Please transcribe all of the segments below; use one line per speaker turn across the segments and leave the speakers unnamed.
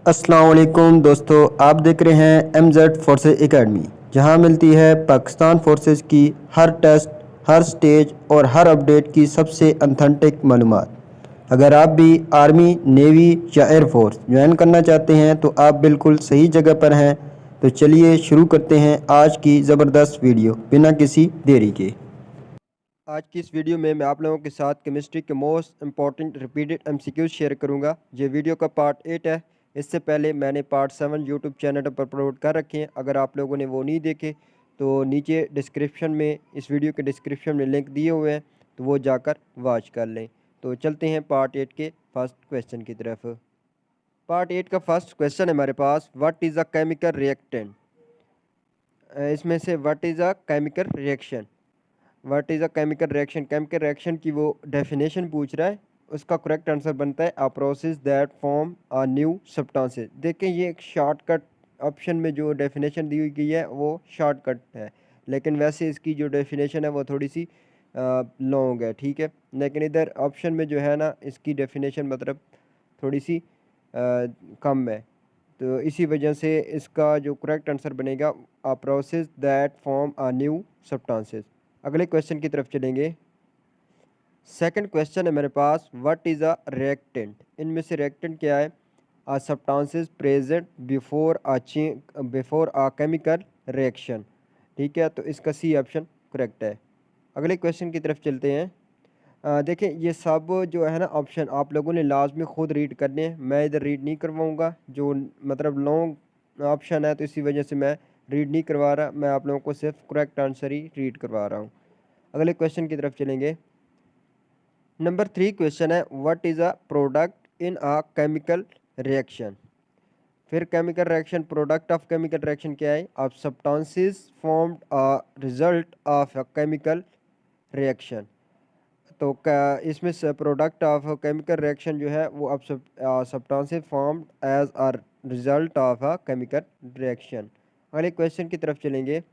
अस्सलाम वालेकुम दोस्तों, आप देख रहे हैं MZ फोर्सेस एकेडमी, जहां मिलती है पाकिस्तान फोर्सेस की हर टेस्ट, हर स्टेज और हर अपडेट की सबसे ऑथेंटिक मालूमात। अगर आप भी आर्मी, नेवी या एयरफोर्स ज्वाइन करना चाहते हैं तो आप बिल्कुल सही जगह पर हैं। तो चलिए शुरू करते हैं आज की ज़बरदस्त वीडियो बिना किसी देरी के। आज की इस वीडियो में मैं आप लोगों के साथ केमिस्ट्री के most important repeated MCQs share करूंगा। ये वीडियो का पार्ट 8 है। इससे पहले मैंने पार्ट 7 यूट्यूब चैनल पर अपलोड कर रखे हैं। अगर आप लोगों ने वो नहीं देखे तो नीचे डिस्क्रिप्शन में, इस वीडियो के डिस्क्रिप्शन में लिंक दिए हुए हैं, तो वो जाकर वॉच कर लें। तो चलते हैं पार्ट 8 के फर्स्ट क्वेश्चन की तरफ। पार्ट 8 का फर्स्ट क्वेश्चन है हमारे पास, what is a chemical reactant. इसमें से what is a chemical reaction, what is a chemical reaction, chemical reaction की वो डेफिनेशन पूछ रहा है। उसका करेक्ट आंसर बनता है अ process that form a new substances. देखें, ये एक शॉर्टकट ऑप्शन में जो डेफिनेशन दी हुई गई है वो शॉर्टकट है, लेकिन वैसे इसकी जो डेफिनेशन है वो थोड़ी सी लॉन्ग है, ठीक है। लेकिन इधर ऑप्शन में जो है ना, इसकी डेफिनेशन मतलब थोड़ी सी कम है, तो इसी वजह से इसका जो करेक्ट आंसर बनेगा a process that form a new substances. अगले क्वेश्चन की तरफ चलेंगे। सेकंड क्वेश्चन है मेरे पास, व्हाट इज़ अ रिएक्टेंट। इनमें से रिएक्टेंट क्या है? A substances present before a chemical reaction, ठीक है। तो इसका सी ऑप्शन करेक्ट है। अगले क्वेश्चन की तरफ चलते हैं। देखें, ये सब जो है ना ऑप्शन आप लोगों ने लाजमी खुद रीड करने हैं। मैं इधर रीड नहीं करवाऊँगा, जो मतलब लॉन्ग ऑप्शन है तो इसी वजह से मैं रीड नहीं करवा रहा। मैं आप लोगों को सिर्फ करेक्ट आंसर ही रीड करवा रहा हूँ। अगले क्वेश्चन की तरफ चलेंगे। नंबर 3 क्वेश्चन है, what is a product in a chemical reaction. फिर chemical reaction, product of chemical reaction क्या है? Of substances formed a result of a chemical reaction. तो इसमें से प्रोडक्ट ऑफ केमिकल रिएक्शन जो है वो अब substances formed as a result of a chemical reaction. अगले क्वेश्चन की तरफ चलेंगे।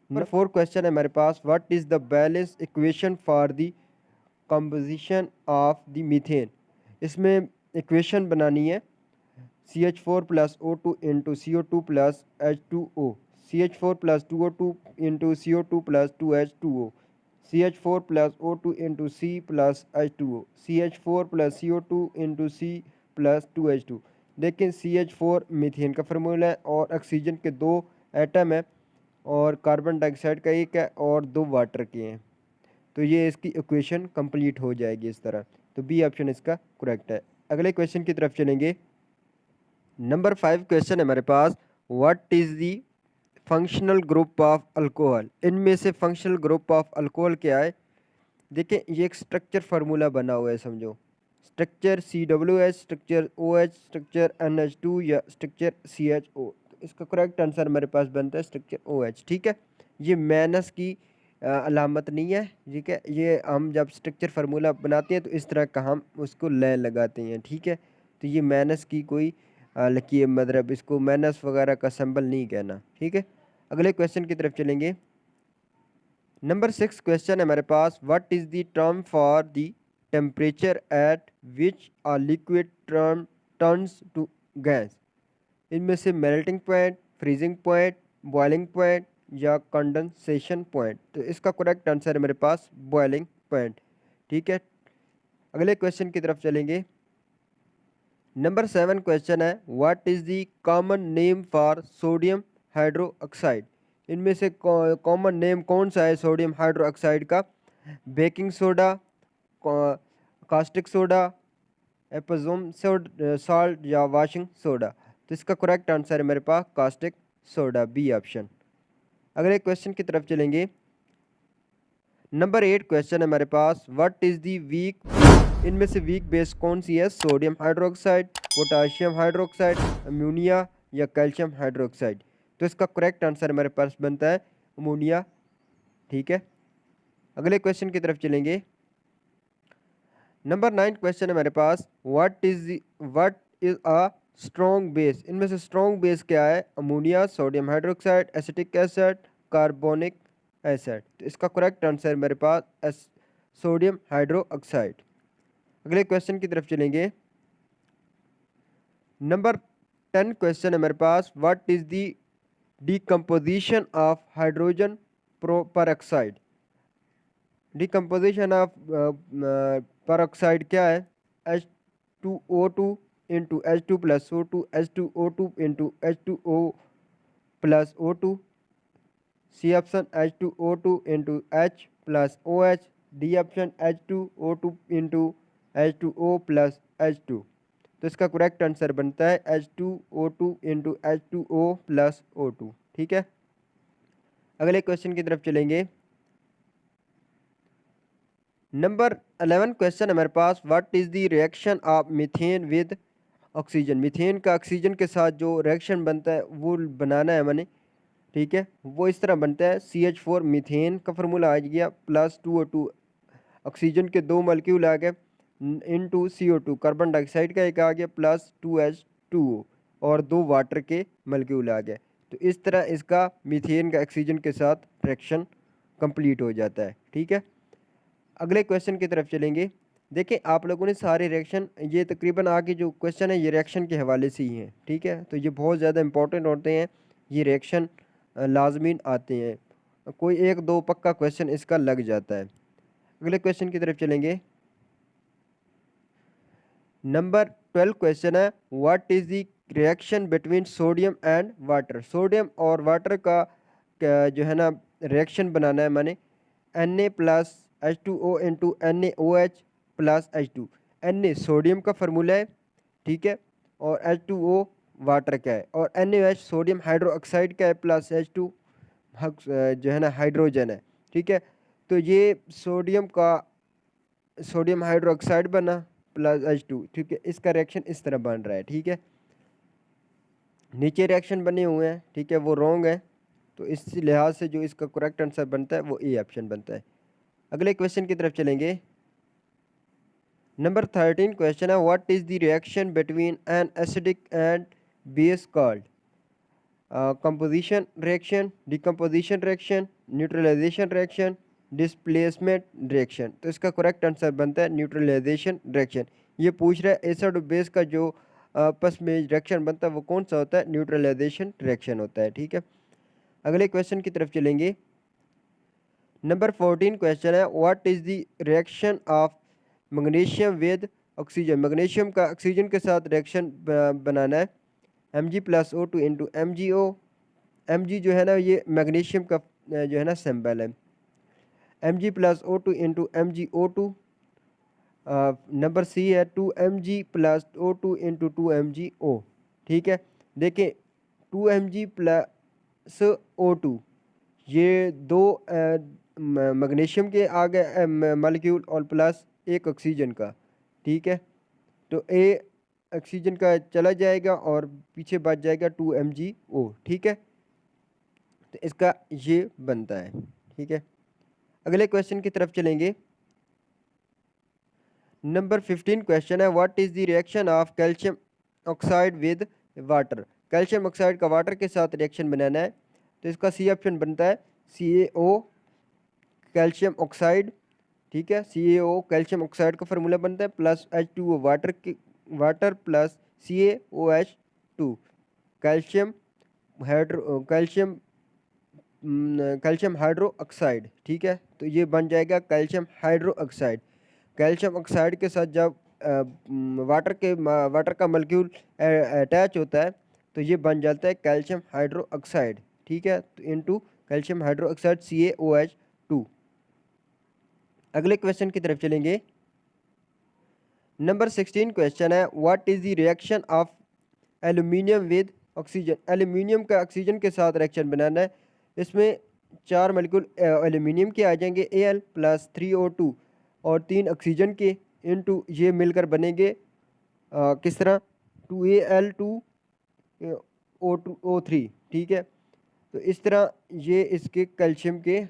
नंबर 4 क्वेश्चन है हमारे पास, what is the balance equation for the composition of the methane. इसमें इक्वेशन बनानी है CH4 plus O2 into CO2 plus H2O, CH4 plus 2O2 into CO2 plus 2H2O, CH4 plus O2 into C plus H2O, CH4 plus CO2 into C plus 2H2। लेकिन CH4 methane का formula है और oxygen के 2 atom है और carbon dioxide का 1 है और 2 वाटर के हैं। तो ये इसकी इक्वेशन कंप्लीट हो जाएगी इस तरह। तो बी ऑप्शन इसका करेक्ट है। अगले क्वेश्चन की तरफ चलेंगे। नंबर 5 क्वेश्चन है हमारे पास, what is the functional group of alcohol. इनमें से फंक्शनल ग्रुप ऑफ अल्कोहल क्या है? देखिए, ये एक स्ट्रक्चर फार्मूला बना हुआ है, समझो। Structure COOH, structure OH, structure NH2 या स्ट्रक्चर CHO। तो इसका करेक्ट आंसर हमारे पास बनता है स्ट्रक्चर OH, ठीक है। ये माइनस की अलामत नहीं है, ठीक है। ये हम जब स्ट्रक्चर फार्मूला बनाते हैं तो इस तरह का हम उसको लाइन लगाते हैं, ठीक है। तो ये माइनस की कोई लकीर, मतलब इसको माइनस वगैरह का सिंबल नहीं कहना, ठीक है। अगले क्वेश्चन की तरफ चलेंगे। नंबर 6 क्वेश्चन है हमारे पास, what is the term for the temperature at which a liquid turns to gas. इनमें से melting point, freezing point, boiling point या कंडेंसेशन पॉइंट। तो इसका करेक्ट आंसर है मेरे पास बॉइलिंग पॉइंट, ठीक है। अगले क्वेश्चन की तरफ चलेंगे। नंबर 7 क्वेश्चन है, what is the common name for sodium hydroxide. इनमें से कॉमन नेम कौन सा है सोडियम हाइड्रोक्साइड का? Baking soda, caustic soda, Epsom salt या वाशिंग सोडा। तो इसका करेक्ट आंसर है मेरे पास कास्टिक सोडा, बी ऑप्शन। अगले क्वेश्चन की तरफ चलेंगे। नंबर 8 क्वेश्चन है हमारे पास, व्हाट इज़ दी वीक। इनमें से वीक बेस कौन सी है? Sodium hydroxide, potassium hydroxide, ammonia या कैल्शियम हाइड्रोक्साइड। तो इसका करेक्ट आंसर हमारे पास बनता है अमोनिया, ठीक है। अगले क्वेश्चन की तरफ चलेंगे। नंबर 9 क्वेश्चन है हमारे पास, what is a strong base. इनमें से स्ट्रॉन्ग बेस क्या है? Ammonia, sodium hydroxide, acetic acid, carbonic acid. तो इसका करेक्ट आंसर मेरे पास सोडियम हाइड्रोक्साइड। अगले क्वेश्चन की तरफ चलेंगे। नंबर 10 क्वेश्चन है मेरे पास, what is the decomposition of hydrogen peroxide. Decomposition of peroxide क्या है? H2O2 into H2+O2 H2O2 into H2O plus O2, C option H2O2 into H plus OH, D option H2O2 into H2O plus H2। तो इसका correct answer बनता है H2O2 into H2O plus O2। ठीक है, अगले question की तरफ चलेंगे। नंबर 11 क्वेश्चन है हमारे पास, what is the reaction of methane with oxygen. Methane का ऑक्सीजन के साथ जो रिएक्शन बनता है वो बनाना है मैंने। ठीक है, वो इस तरह बनता है, CH4 मीथेन का फार्मूला आ गया, प्लस 2O2 ऑक्सीजन के 2 मॉलिक्यूल आ गए, इनटू CO2 कार्बन डाइऑक्साइड का एक आ गया, प्लस 2H2O और 2 वाटर के मॉलिक्यूल आ गए। तो इस तरह इसका मीथेन का ऑक्सीजन के साथ रिएक्शन कंप्लीट हो जाता है। ठीक है, अगले क्वेश्चन की तरफ चलेंगे। देखिए आप लोगों ने सारे रिएक्शन, ये तकरीबन आगे जो क्वेश्चन है ये रिएक्शन के हवाले से ही हैं। ठीक है, तो ये बहुत ज़्यादा इंपॉर्टेंट होते हैं, ये रिएक्शन लाजमीन आते हैं, कोई एक दो पक्का क्वेश्चन इसका लग जाता है। अगले क्वेश्चन की तरफ चलेंगे। नंबर 12 क्वेश्चन है, what is the reaction between sodium and water. Sodium और वाटर का जो है ना रिएक्शन बनाना है मैंने, Na plus H2O into NaOH plus H2। Na sodium का फार्मूला है, ठीक है, और H2O वाटर का है, और NaOH सोडियम हाइड्रोक्साइड का है, प्लस H2 जो है ना हाइड्रोजन है। ठीक है, तो ये सोडियम हाइड्रोक्साइड बना प्लस H2। ठीक है, इसका रिएक्शन इस तरह बन रहा है। ठीक है, नीचे रिएक्शन बने हुए हैं, ठीक है, वो रॉन्ग है, तो इस लिहाज से जो इसका करेक्ट आंसर बनता है वो ए ऑप्शन बनता है। अगले क्वेश्चन की तरफ चलेंगे। नंबर 13 क्वेश्चन है, what is the reaction between an acidic and base called. Composition reaction, decomposition reaction, neutralisation reaction, displacement reaction. तो इसका करेक्ट आंसर बनता है न्यूट्रलाइजेशन रिएक्शन। ये पूछ रहा है एसिड और बेस का जो आपस में रिएक्शन बनता है वो कौन सा होता है, न्यूट्रलाइजेशन रिएक्शन होता है। ठीक है, अगले क्वेश्चन की तरफ चलेंगे। नंबर 14 क्वेश्चन है, what is the reaction of magnesium with oxygen. Magnesium का ऑक्सीजन के साथ रिएक्शन बनाना है, Mg plus O2 into MgO। Mg जो है ना ये मैग्नीशियम का जो है ना सिंबल है, Mg plus O2 into MgO2। Number C है 2Mg plus O2 into 2MgO। ठीक है, देखें 2Mg प्लस O2 ये दो मैग्नीशियम के आ गए मॉलिक्यूल और प्लस एक ऑक्सीजन का। ठीक है, तो ए ऑक्सीजन का चला जाएगा और पीछे बच जाएगा 2MgO। ठीक है, तो इसका ये बनता है। ठीक है, अगले क्वेश्चन की तरफ चलेंगे। नंबर 15 क्वेश्चन है, what is the reaction of calcium oxide with water. Calcium oxide का वाटर के साथ रिएक्शन बनाना है, तो इसका सी ऑप्शन बनता है CaO कैल्शियम ऑक्साइड। ठीक है, CaO कैल्शियम ऑक्साइड का फार्मूला बनता है, plus H2O water plus CaOH2 calcium calcium hydro oxide. ठीक है, तो ये बन जाएगा calcium hydro oxide. Calcium oxide के साथ जब वाटर का मॉलिक्यूल अटैच होता है तो ये बन जाता है कैल्शियम हाइड्रो ऑक्साइड। ठीक है, तो into calcium hydro oxide CaOH2। अगले क्वेश्चन की तरफ चलेंगे। नंबर 16 क्वेश्चन है, what is the reaction of aluminium with oxygen. Aluminium का ऑक्सीजन के साथ रिएक्शन बनाना है, इसमें 4 मॉलिक्यूल एल्यूमिनियम के आ जाएंगे, Al प्लस 3O2 और 3 ऑक्सीजन के, इनटू ये मिलकर बनेंगे किस तरह 2Al2O3। ठीक है, तो इस तरह ये इसके कैल्शियम के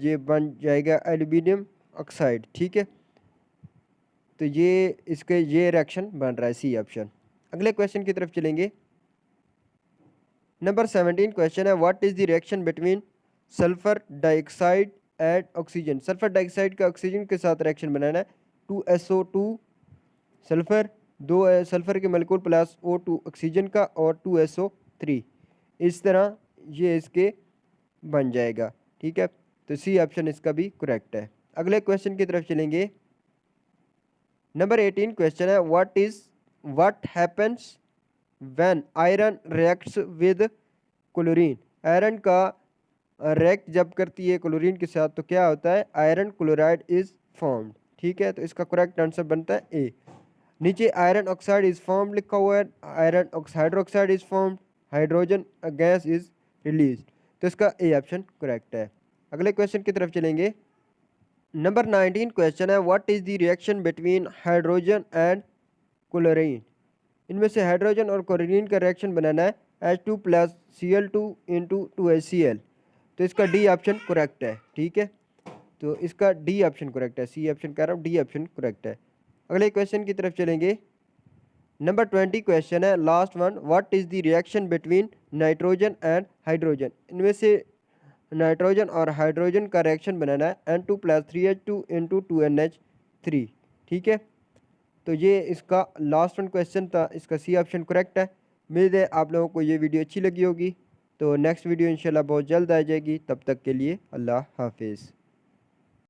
ये बन जाएगा एल्यूमिनियम ऑक्साइड। ठीक है, तो ये इसके ये रिएक्शन बन रहा है, सी ऑप्शन। अगले क्वेश्चन की तरफ चलेंगे। नंबर 17 क्वेश्चन है, what is the reaction between sulphur dioxide and oxygen. Sulphur dioxide का ऑक्सीजन के साथ रिएक्शन बनाना है, 2SO2 सल्फर 2 सल्फ़र के मॉलिक्यूल प्लस O2 ऑक्सीजन का और 2SO3, इस तरह ये इसके बन जाएगा। ठीक है, तो सी ऑप्शन इसका भी करेक्ट है। अगले क्वेश्चन की तरफ चलेंगे। नंबर 18 क्वेश्चन है what happens when iron reacts with chlorine. Iron का रिएक्ट जब करती है क्लोरीन के साथ तो क्या होता है, आयरन क्लोराइड इज फॉर्म्ड। ठीक है, तो इसका करेक्ट आंसर बनता है ए। नीचे आयरन ऑक्साइड इज फॉर्म्ड लिखा हुआ है, iron hydroxide is formed, hydrogen gas is release, तो इसका ए ऑप्शन करेक्ट है। अगले क्वेश्चन की तरफ चलेंगे। नंबर 19 क्वेश्चन है what is the reaction between hydrogen and chlorine. इनमें से हाइड्रोजन और क्लोरीन का रिएक्शन बनाना है H2 plus Cl2 into 2HCl, तो इसका डी ऑप्शन करेक्ट है। ठीक है, तो इसका डी ऑप्शन करेक्ट है, सी ऑप्शन कह रहा हूँ, डी ऑप्शन करेक्ट है। अगले क्वेश्चन की तरफ चलेंगे। नंबर 20 क्वेश्चन है last one what is the reaction between nitrogen and hydrogen. इनमें से नाइट्रोजन और हाइड्रोजन का रिएक्शन बनाना है N2 plus 3H2 into 2NH3। ठीक है, तो ये इसका लास्ट वन क्वेश्चन था, इसका सी ऑप्शन करेक्ट है। उम्मीद है आप लोगों को ये वीडियो अच्छी लगी होगी। तो नेक्स्ट वीडियो इंशाल्लाह बहुत जल्द आ जाएगी, तब तक के लिए अल्लाह हाफिज़।